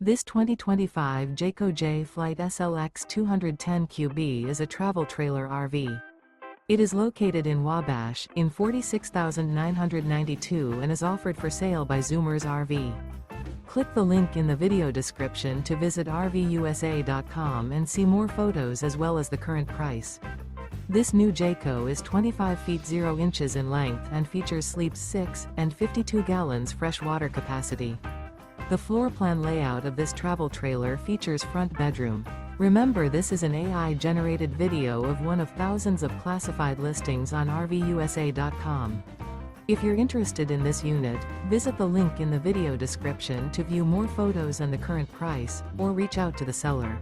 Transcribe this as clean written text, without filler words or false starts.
This 2025 Jayco Jay Flight SLX 210QB is a travel trailer RV. It is located in Wabash, in 46,992 and is offered for sale by Zoomers RV. Click the link in the video description to visit RVUSA.com and see more photos as well as the current price. This new Jayco is 25 feet 0 inches in length and features sleeps 6 and 52 gallons fresh water capacity. The floor plan layout of this travel trailer features front bedroom. Remember, this is an AI-generated video of one of thousands of classified listings on RVUSA.com. If you're interested in this unit, visit the link in the video description to view more photos and the current price, or reach out to the seller.